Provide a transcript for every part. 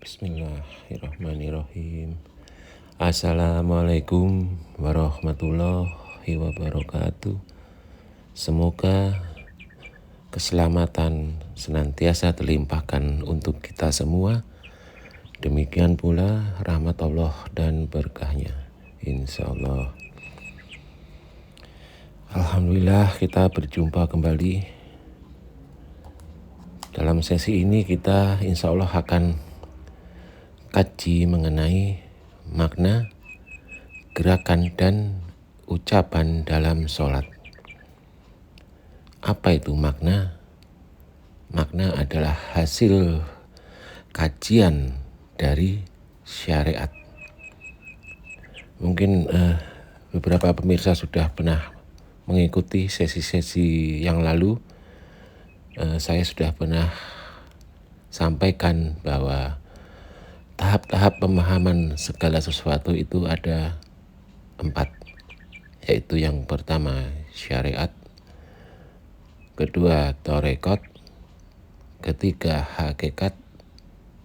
Bismillahirrahmanirrahim. Assalamualaikum warahmatullahi wabarakatuh. Semoga keselamatan senantiasa terlimpahkan untuk kita semua. Demikian pula rahmat Allah dan berkahnya, insya Allah. Alhamdulillah kita berjumpa kembali. Dalam sesi ini kita insya Allah akan kaji mengenai makna, gerakan, dan ucapan dalam sholat. Apa itu makna? Makna adalah hasil kajian dari syariat. Mungkin beberapa pemirsa sudah pernah mengikuti sesi-sesi yang lalu. Saya sudah pernah sampaikan bahwa tahap-tahap pemahaman segala sesuatu itu ada 4, yaitu yang pertama syariat, kedua torekot, ketiga hakikat,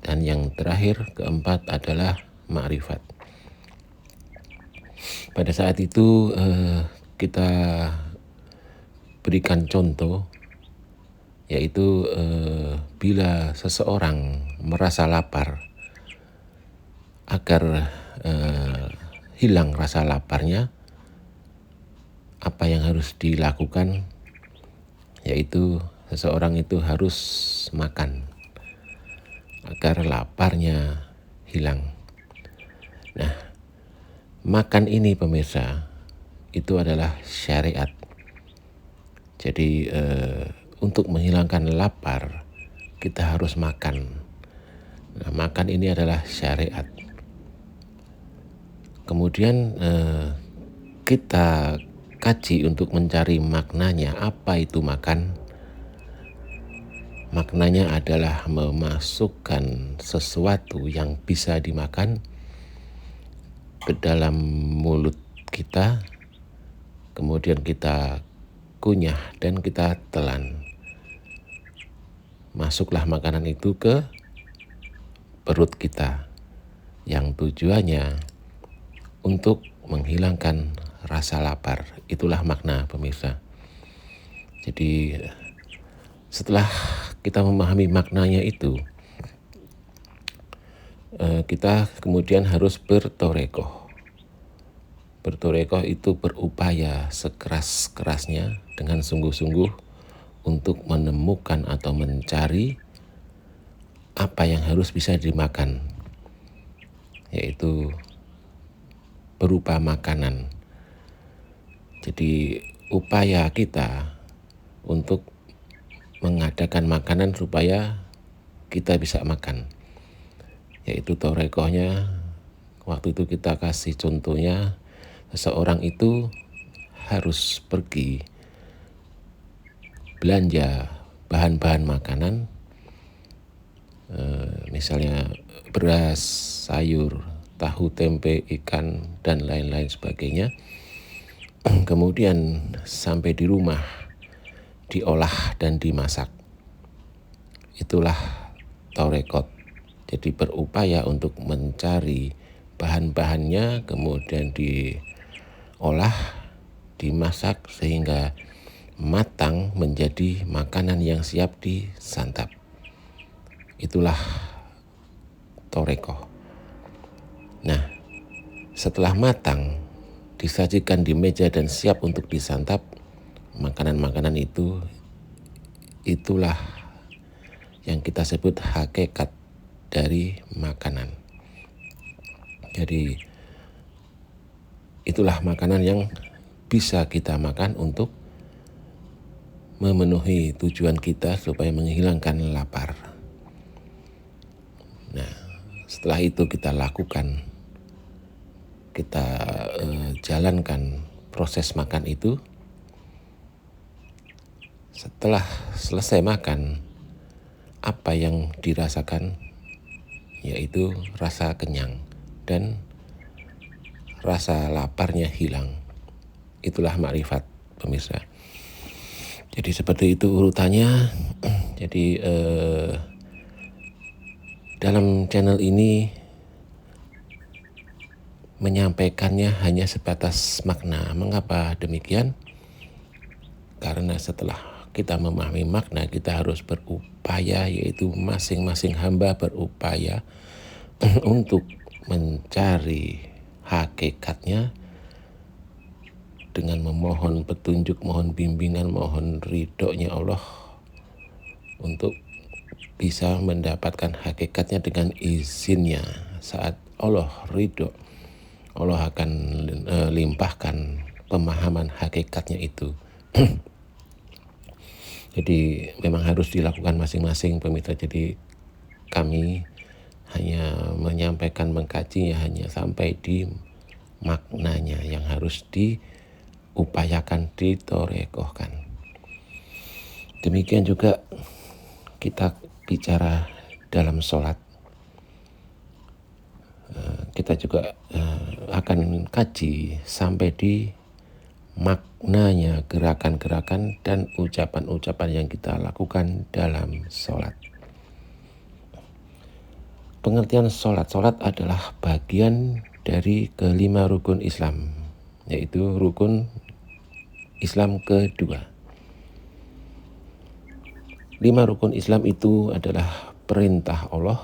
dan yang terakhir keempat adalah ma'rifat. Pada saat itu kita berikan contoh, yaitu bila seseorang merasa lapar, agar hilang rasa laparnya, apa yang harus dilakukan? Yaitu seseorang itu harus makan agar laparnya hilang. Nah, makan ini pemirsa, itu adalah syariat. Jadi untuk menghilangkan lapar, kita harus makan. Nah, makan ini adalah syariat. Kemudian kita kaji untuk mencari maknanya. Apa itu makan? Maknanya adalah memasukkan sesuatu yang bisa dimakan ke dalam mulut kita, kemudian kita kunyah dan kita telan. Masuklah makanan itu ke perut kita, yang tujuannya untuk menghilangkan rasa lapar. Itulah makna pemirsa. Jadi setelah kita memahami maknanya itu, kita kemudian harus bertorekoh. Bertorekoh itu berupaya sekeras-kerasnya dengan sungguh-sungguh untuk menemukan atau mencari apa yang harus bisa dimakan, yaitu berupa makanan. Jadi upaya kita untuk mengadakan makanan supaya kita bisa makan, yaitu torekohnya. Waktu itu kita kasih contohnya, seseorang itu harus pergi belanja bahan-bahan makanan, misalnya beras, sayur, tahu, tempe, ikan, dan lain-lain sebagainya. Kemudian sampai di rumah, diolah dan dimasak. Itulah torekot. Jadi berupaya untuk mencari bahan-bahannya, kemudian diolah, dimasak sehingga matang menjadi makanan yang siap disantap. Itulah torekoh. Nah, setelah matang, disajikan di meja dan siap untuk disantap, makanan-makanan itu, itulah yang kita sebut hakikat dari makanan. Jadi itulah makanan yang bisa kita makan untuk memenuhi tujuan kita supaya menghilangkan lapar. Nah, setelah itu kita lakukan, kita jalankan proses makan itu. Setelah selesai makan, apa yang dirasakan? Yaitu rasa kenyang dan rasa laparnya hilang. Itulah ma'rifat pemirsa. Jadi seperti itu urutannya. Jadi Dalam channel ini menyampaikannya hanya sebatas makna. Mengapa demikian? Karena setelah kita memahami makna, kita harus berupaya, yaitu masing-masing hamba berupaya untuk mencari hakikatnya dengan memohon petunjuk, mohon bimbingan, mohon ridhonya Allah untuk bisa mendapatkan hakikatnya dengan izinnya. Saat Allah ridho, Allah akan limpahkan pemahaman hakikatnya itu. Jadi memang harus dilakukan masing-masing pemirsa. Jadi kami hanya menyampaikan, mengkajinya hanya sampai di maknanya yang harus diupayakan, ditorekohkan. Demikian juga kita bicara dalam sholat. Kita juga akan kaji sampai di maknanya, gerakan-gerakan dan ucapan-ucapan yang kita lakukan dalam sholat. Pengertian sholat. Sholat adalah bagian dari kelima rukun Islam, yaitu rukun Islam kedua. 5 rukun Islam itu adalah perintah Allah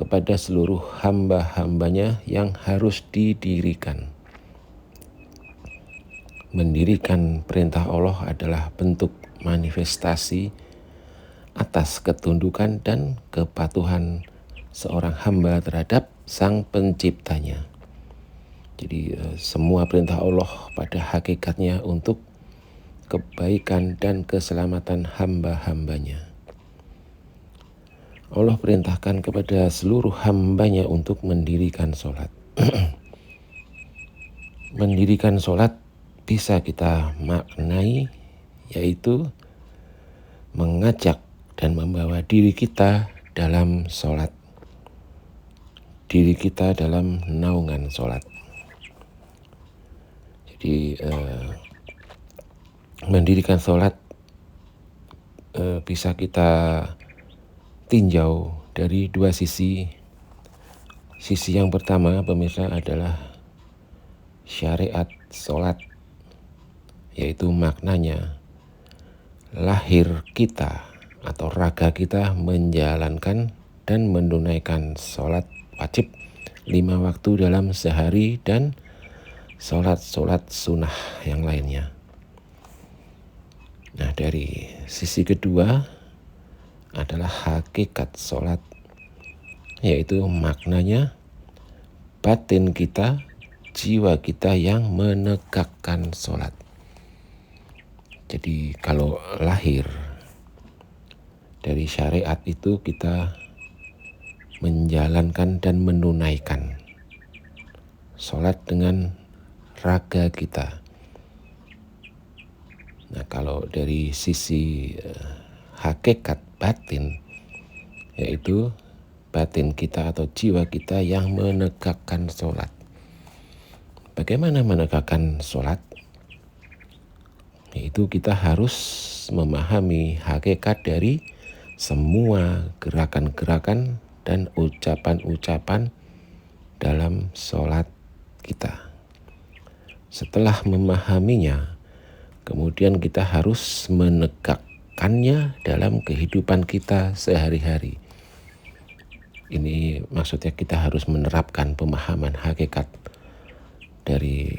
kepada seluruh hamba-hambanya yang harus didirikan. Mendirikan perintah Allah adalah bentuk manifestasi atas ketundukan dan kepatuhan seorang hamba terhadap Sang Penciptanya. Jadi semua perintah Allah pada hakikatnya untuk kebaikan dan keselamatan hamba-hambanya. Allah perintahkan kepada seluruh hambanya untuk mendirikan sholat. Mendirikan sholat bisa kita maknai, yaitu mengajak dan membawa diri kita dalam sholat, diri kita dalam naungan sholat. Jadi mendirikan sholat bisa kita tinjau dari dua sisi. Sisi yang pertama pemirsa adalah syariat sholat, yaitu maknanya lahir kita atau raga kita menjalankan dan menunaikan sholat wajib 5 waktu dalam sehari dan sholat sunnah yang lainnya. Nah, dari sisi kedua adalah hakikat sholat, yaitu maknanya batin kita, jiwa kita yang menegakkan sholat. Jadi kalau lahir dari syariat itu kita menjalankan dan menunaikan sholat dengan raga kita. Nah, kalau dari sisi hakikat batin, yaitu batin kita atau jiwa kita yang menegakkan sholat. Bagaimana menegakkan sholat? Yaitu kita harus memahami hakikat dari semua gerakan-gerakan dan ucapan-ucapan dalam sholat kita. Setelah memahaminya, kemudian kita harus menegakkannya dalam kehidupan kita sehari-hari. Ini maksudnya kita harus menerapkan pemahaman hakikat dari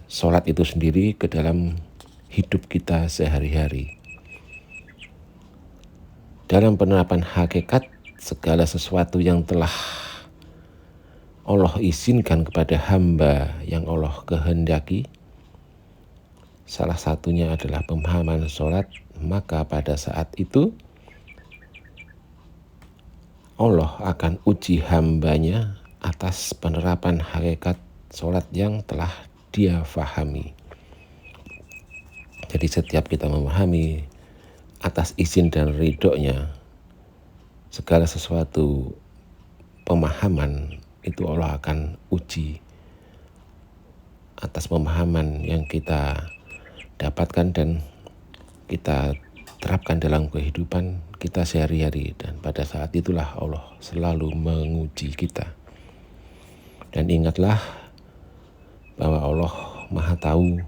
sholat itu sendiri ke dalam hidup kita sehari-hari. Dalam penerapan hakikat, segala sesuatu yang telah Allah izinkan kepada hamba yang Allah kehendaki, salah satunya adalah pemahaman sholat, maka pada saat itu Allah akan uji hambanya atas penerapan hakikat sholat yang telah dia fahami. Jadi setiap kita memahami atas izin dan ridhonya segala sesuatu pemahaman, itu Allah akan uji atas pemahaman yang kita dapatkan dan kita terapkan dalam kehidupan. kita sehari-hari, dan pada saat itulah Allah selalu menguji kita. Dan ingatlah bahwa Allah Maha Tahu,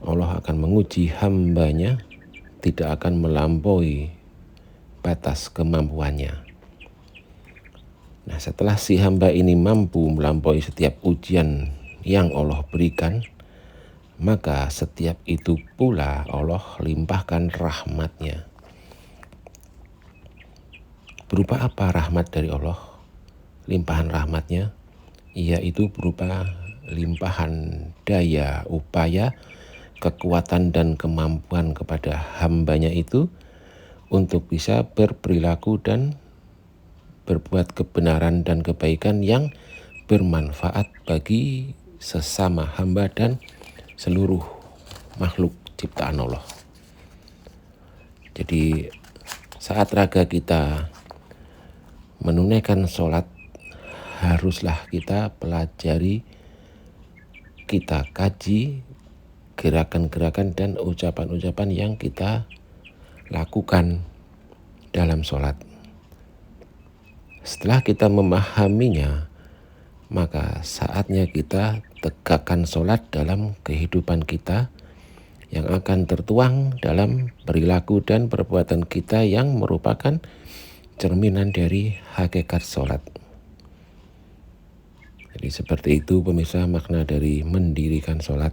Allah akan menguji hambanya, tidak akan melampaui batas kemampuannya. Nah, setelah si hamba ini mampu melampaui setiap ujian yang Allah berikan, maka setiap itu pula Allah limpahkan rahmatnya. Berupa apa rahmat dari Allah? Limpahan rahmatnya, yaitu berupa limpahan daya, upaya, kekuatan dan kemampuan kepada hambanya itu untuk bisa berperilaku dan berbuat kebenaran dan kebaikan yang bermanfaat bagi sesama hamba dan seluruh makhluk ciptaan Allah. Jadi saat raga kita menunaikan sholat, haruslah kita pelajari, kita kaji gerakan-gerakan dan ucapan-ucapan yang kita lakukan dalam sholat. Setelah kita memahaminya, maka saatnya kita tegakkan sholat dalam kehidupan kita yang akan tertuang dalam perilaku dan perbuatan kita yang merupakan cerminan dari hakikat sholat. Jadi seperti itu pemirsa makna dari mendirikan sholat.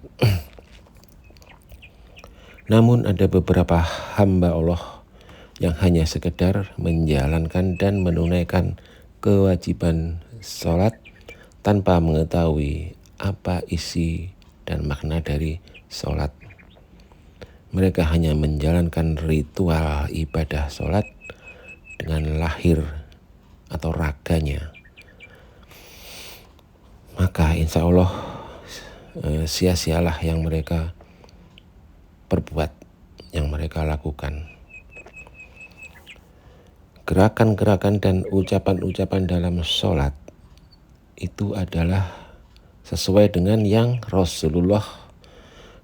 Namun ada beberapa hamba Allah yang hanya sekedar menjalankan dan menunaikan kewajiban sholat tanpa mengetahui apa isi dan makna dari sholat. Mereka hanya menjalankan ritual ibadah sholat dengan lahir atau raganya. Maka insya Allah sia-sialah yang mereka perbuat, yang mereka lakukan. Gerakan-gerakan dan ucapan-ucapan dalam sholat itu adalah sesuai dengan yang Rasulullah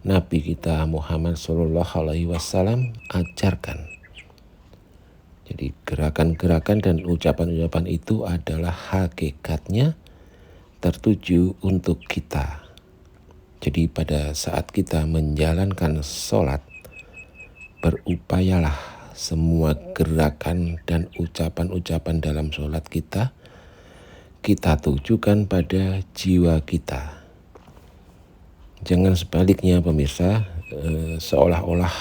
Nabi kita Muhammad SAW ajarkan. Jadi gerakan-gerakan dan ucapan-ucapan itu adalah hakikatnya tertuju untuk kita. Jadi pada saat kita menjalankan sholat, berupayalah semua gerakan dan ucapan-ucapan dalam sholat kita tujukan pada jiwa kita. Jangan sebaliknya pemirsa, seolah-olah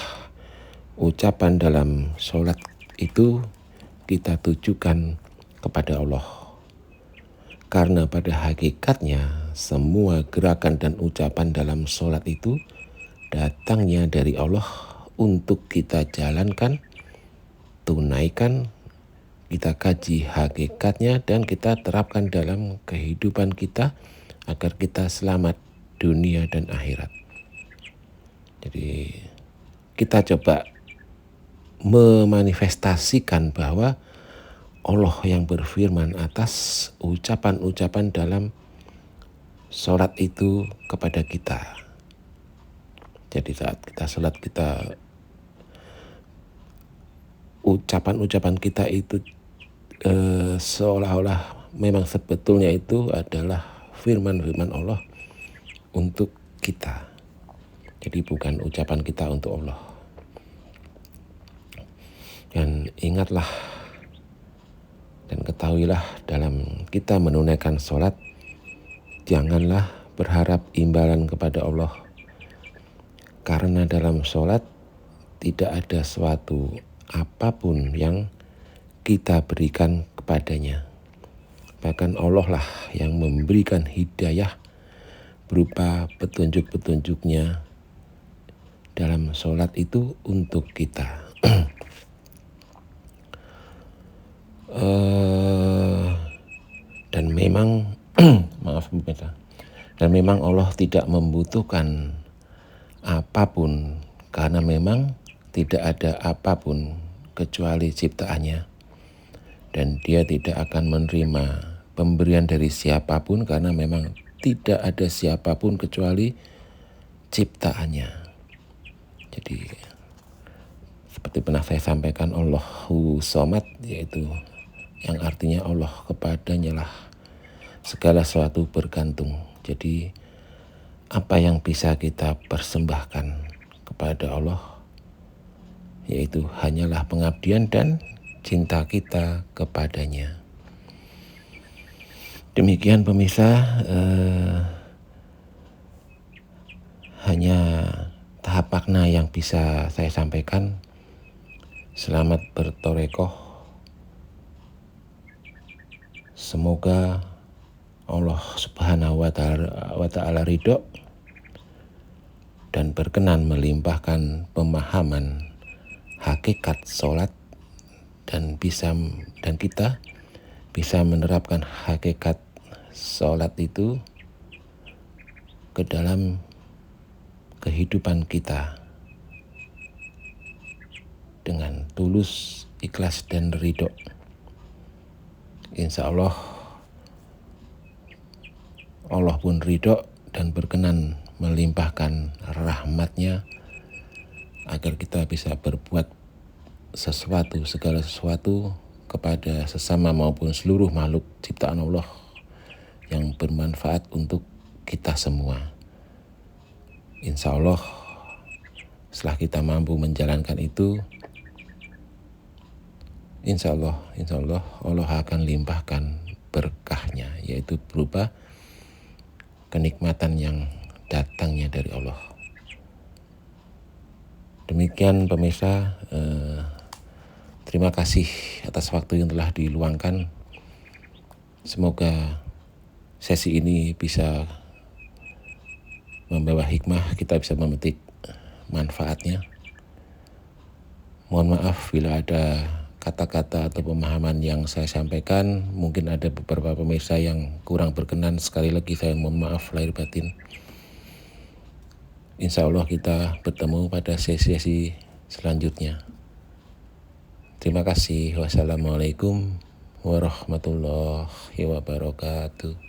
ucapan dalam sholat itu kita tujukan kepada Allah. Karena pada hakikatnya semua gerakan dan ucapan dalam sholat itu datangnya dari Allah untuk kita jalankan, tunaikan, kita kaji hakikatnya dan kita terapkan dalam kehidupan kita agar kita selamat dunia dan akhirat. Jadi kita coba memanifestasikan bahwa Allah yang berfirman atas ucapan-ucapan dalam sholat itu kepada kita. Jadi saat kita sholat, kita ucapan-ucapan kita itu seolah-olah memang sebetulnya itu adalah firman-firman Allah untuk kita. Jadi bukan ucapan kita untuk Allah. Dan ingatlah dan ketahuilah dalam kita menunaikan sholat, janganlah berharap imbalan kepada Allah. Karena dalam sholat tidak ada suatu apapun yang kita berikan kepadanya. Bahkan Allah lah yang memberikan hidayah berupa petunjuk-petunjuknya dalam sholat itu untuk kita. Dan memang dan memang Allah tidak membutuhkan apapun, karena memang tidak ada apapun kecuali ciptaannya, dan Dia tidak akan menerima pemberian dari siapapun karena memang tidak ada siapapun kecuali ciptaannya. Jadi Seperti pernah saya sampaikan, Allahu Somad, yaitu yang artinya Allah kepadanya lah segala sesuatu bergantung. Jadi apa yang bisa kita persembahkan kepada Allah, yaitu hanyalah pengabdian dan cinta kita kepadanya. Demikian pemirsa, hanya tahap makna yang bisa saya sampaikan. Selamat bertorekoh. Semoga Allah Subhanahu wa Ta'ala ridho dan berkenan melimpahkan pemahaman hakikat sholat dan kita bisa menerapkan hakikat sholat itu ke dalam kehidupan kita dengan tulus, ikhlas, dan ridho. Insya Allah pun ridho dan berkenan melimpahkan rahmatnya agar kita bisa berbuat segala sesuatu kepada sesama maupun seluruh makhluk ciptaan Allah yang bermanfaat untuk kita semua. Insya Allah setelah kita mampu menjalankan itu, Insya Allah Allah akan limpahkan berkahnya, yaitu berupa kenikmatan yang datangnya dari Allah. Demikian pemirsa, terima kasih atas waktu yang telah diluangkan. Semoga sesi ini bisa membawa hikmah, kita bisa memetik manfaatnya. Mohon maaf bila ada kata-kata atau pemahaman yang saya sampaikan, mungkin ada beberapa pemirsa yang kurang berkenan. Sekali lagi saya mohon maaf lahir batin. Insya Allah kita bertemu pada sesi-sesi selanjutnya. Terima kasih. Wassalamualaikum warahmatullahi wabarakatuh.